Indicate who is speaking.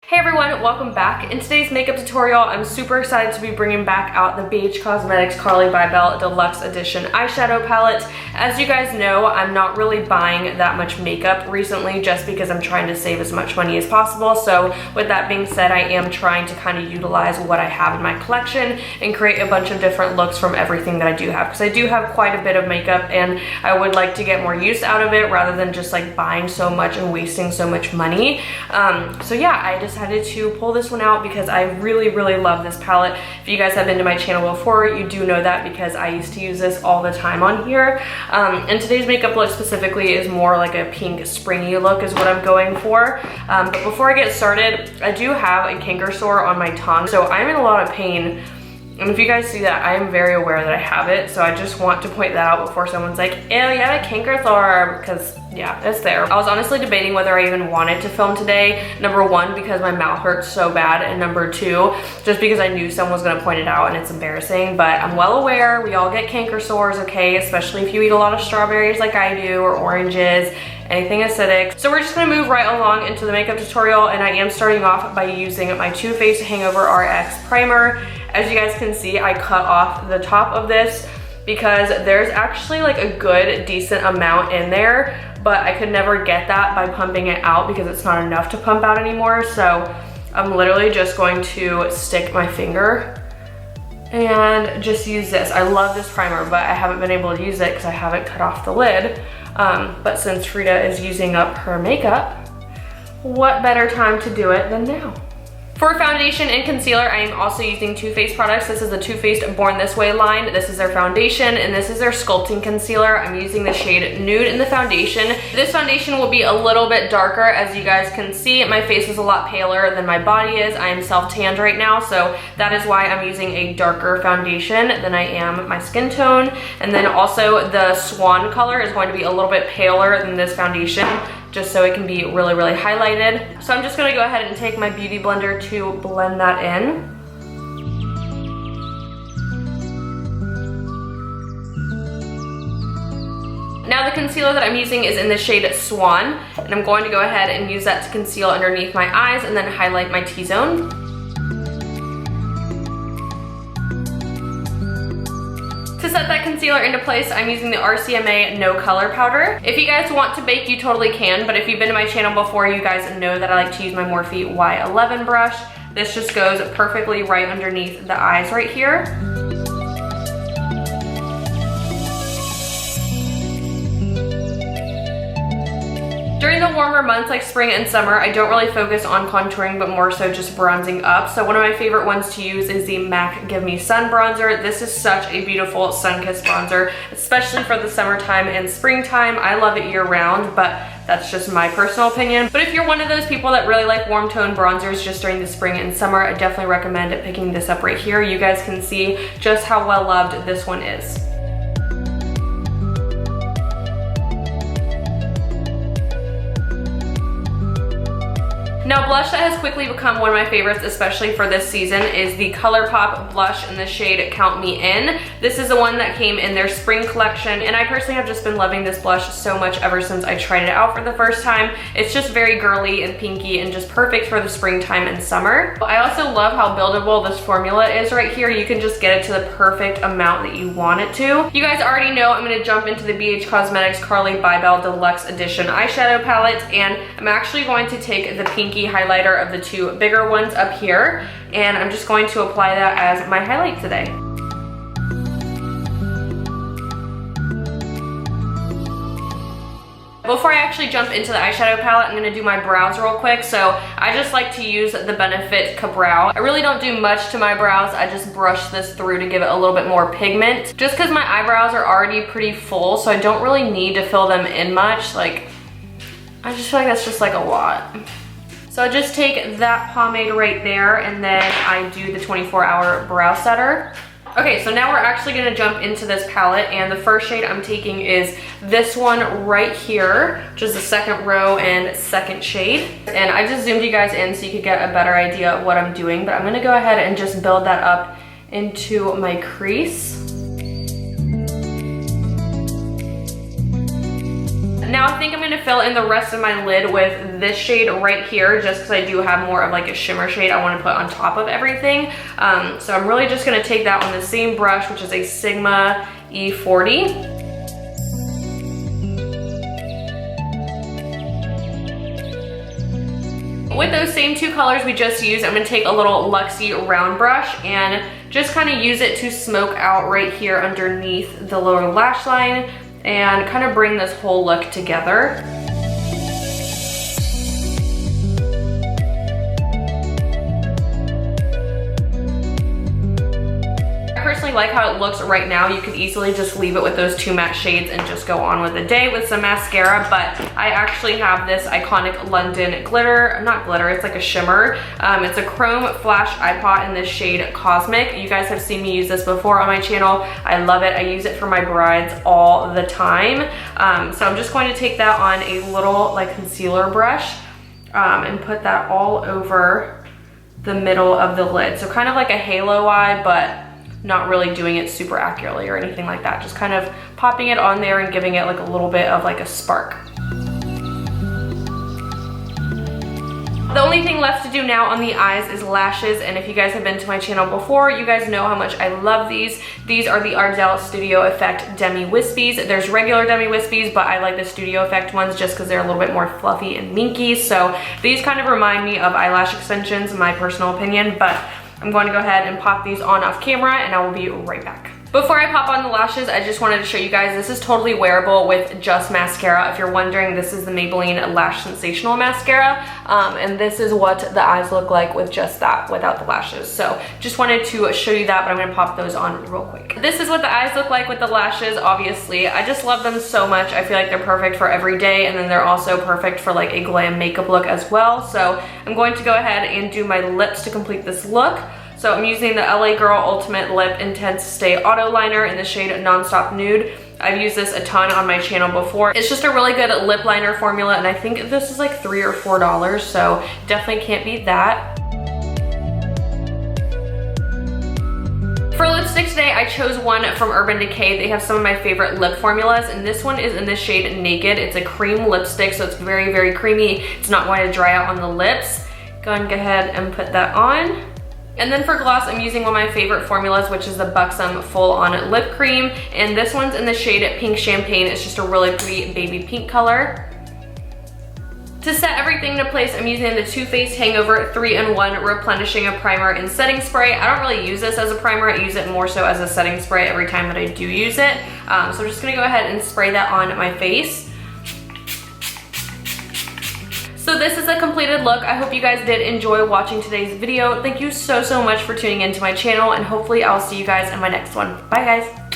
Speaker 1: Hey everyone, welcome back. In today's makeup tutorial, I'm super excited to be bringing back out the BH Cosmetics Carli Bybel Deluxe Edition eyeshadow palette. As you guys know, I'm not really buying that much makeup recently just because I'm trying to save as much money as possible. So with that being said, I am trying to kind of utilize what I have in my collection and create a bunch of different looks from everything that I do have, because I do have quite a bit of makeup and I would like to get more use out of it rather than just like buying so much and wasting so much money. So yeah, I decided to pull this one out because I really love this palette. If you guys have been to my channel before, you do know that because I used to use this all the time on here. And today's makeup look specifically is more like a pink springy look is what I'm going for. But before I get started, I do have a canker sore on my tongue, so I'm in a lot of pain. And if you guys see that, I am very aware that I have it, so I just want to point that out before someone's like, ew, you have a canker sore, because yeah, it's there. I was honestly debating whether I even wanted to film today. Number one, because my mouth hurts so bad, and number two, just because I knew someone was gonna point it out and it's embarrassing, but I'm well aware we all get canker sores, okay? Especially if you eat a lot of strawberries like I do, or oranges, anything acidic. So we're just gonna move right along into the makeup tutorial, and I am starting off by using my Too Faced Hangover RX primer. As you guys can see, I cut off the top of this because there's actually like a good, decent amount in there, but I could never get that by pumping it out because it's not enough to pump out anymore. So I'm literally just going to stick my finger and just use this. I love this primer, but I haven't been able to use it because I haven't cut off the lid. But since Frida is using up her makeup, what better time to do it than now? For foundation and concealer, I am also using Too Faced products. This is the Too Faced Born This Way line. This is their foundation, and this is their sculpting concealer. I'm using the shade Nude in the foundation. This foundation will be a little bit darker. As you guys can see, my face is a lot paler than my body is. I am self-tanned right now, so that is why I'm using a darker foundation than I am my skin tone. And then also the Swan color is going to be a little bit paler than this foundation, just so it can be really highlighted. So I'm just gonna go ahead and take my beauty blender to blend that in. Now the concealer that I'm using is in the shade Swan, and I'm going to go ahead and use that to conceal underneath my eyes and then highlight my T-zone. To set that concealer into place, I'm using the RCMA No Color Powder. If you guys want to bake, you totally can, but if you've been to my channel before, you guys know that I like to use my Morphe Y11 brush. This just goes perfectly right underneath the eyes right here. During the warmer months like spring and summer, I don't really focus on contouring, but more so just bronzing up. So one of my favorite ones to use is the MAC Give Me Sun bronzer. This is such a beautiful sun-kissed bronzer, especially for the summertime and springtime. I love it year round, but that's just my personal opinion. But if you're one of those people that really like warm tone bronzers just during the spring and summer, I definitely recommend picking this up right here. You guys can see just how well loved this one is. Now, blush that has quickly become one of my favorites, especially for this season, is the Colourpop blush in the shade Count Me In. This is the one that came in their spring collection, and I personally have just been loving this blush so much ever since I tried it out for the first time. It's just very girly and pinky and just perfect for the springtime and summer. I also love how buildable this formula is right here. You can just get it to the perfect amount that you want it to. You guys already know I'm gonna jump into the BH Cosmetics Carli Bybel Deluxe Edition eyeshadow palette, and I'm actually going to take the pinky highlighter of the two bigger ones up here, and I'm just going to apply that as my highlight today. Before I actually jump into the eyeshadow palette, I'm gonna do my brows real quick. So I just like to use the Benefit Ka-Brow. I really don't do much to my brows. I just brush this through to give it a little bit more pigment, just because my eyebrows are already pretty full, so I don't really need to fill them in much. Like, I just feel like that's just like a lot. So I just take that pomade right there, and then I do the 24-hour brow setter. Okay, so now we're actually gonna jump into this palette, and the first shade I'm taking is this one right here, which is the second row and second shade. And I just zoomed you guys in so you could get a better idea of what I'm doing, but I'm gonna go ahead and just build that up into my crease. Now I think I'm gonna fill in the rest of my lid with this shade right here, just because I do have more of like a shimmer shade I want to put on top of everything. So I'm really just gonna take that on the same brush, which is a Sigma E40. With those same two colors we just used, I'm gonna take a little Luxie round brush and just kind of use it to smoke out right here underneath the lower lash line and kind of bring this whole look together. I personally like how it looks right now. You could easily just leave it with those two matte shades and just go on with the day with some mascara, but I actually have this iconic London glitter, not glitter, it's like a shimmer. It's a chrome flash eye pot in this shade Cosmic. You guys have seen me use this before on my channel. I love it. I use it for my brides all the time. So I'm just going to take that on a little like concealer brush and put that all over the middle of the lid. So kind of like a halo eye, but not really doing it super accurately or anything like that. Just kind of popping it on there and giving it like a little bit of like a spark. The only thing left to do now on the eyes is lashes, and if you guys have been to my channel before, you guys know how much I love these. These are the Ardell Studio Effect Demi Wispies. There's regular Demi Wispies, but I like the Studio Effect ones just because they're a little bit more fluffy and minky. So these kind of remind me of eyelash extensions, in my personal opinion, but I'm going to go ahead and pop these on off camera and I will be right back. Before I pop on the lashes, I just wanted to show you guys, this is totally wearable with just mascara. If you're wondering, this is the Maybelline Lash Sensational Mascara, and this is what the eyes look like with just that, without the lashes. So just wanted to show you that, but I'm gonna pop those on real quick. This is what the eyes look like with the lashes, obviously. I just love them so much. I feel like they're perfect for every day, and then they're also perfect for like a glam makeup look as well. So I'm going to go ahead and do my lips to complete this look. So I'm using the LA Girl Ultimate Lip Intense Stay Auto Liner in the shade Nonstop Nude. I've used this a ton on my channel before. It's just a really good lip liner formula, and I think this is like $3 or $4, so definitely can't beat that. For lipstick today, I chose one from Urban Decay. They have some of my favorite lip formulas, and this one is in the shade Naked. It's a cream lipstick, so it's very, very creamy. It's not going to dry out on the lips. Go ahead and put that on. And then for gloss, I'm using one of my favorite formulas, which is the Buxom Full On Lip Cream. And this one's in the shade Pink Champagne. It's just a really pretty baby pink color. To set everything into place, I'm using the Too Faced Hangover 3-in-1 Replenishing a Primer and Setting Spray. I don't really use this as a primer. I use it more so as a setting spray every time that I do use it. So I'm just gonna go ahead and spray that on my face. So this is a completed look. I hope you guys did enjoy watching today's video. Thank you so much for tuning into my channel, and hopefully I'll see you guys in my next one. Bye guys.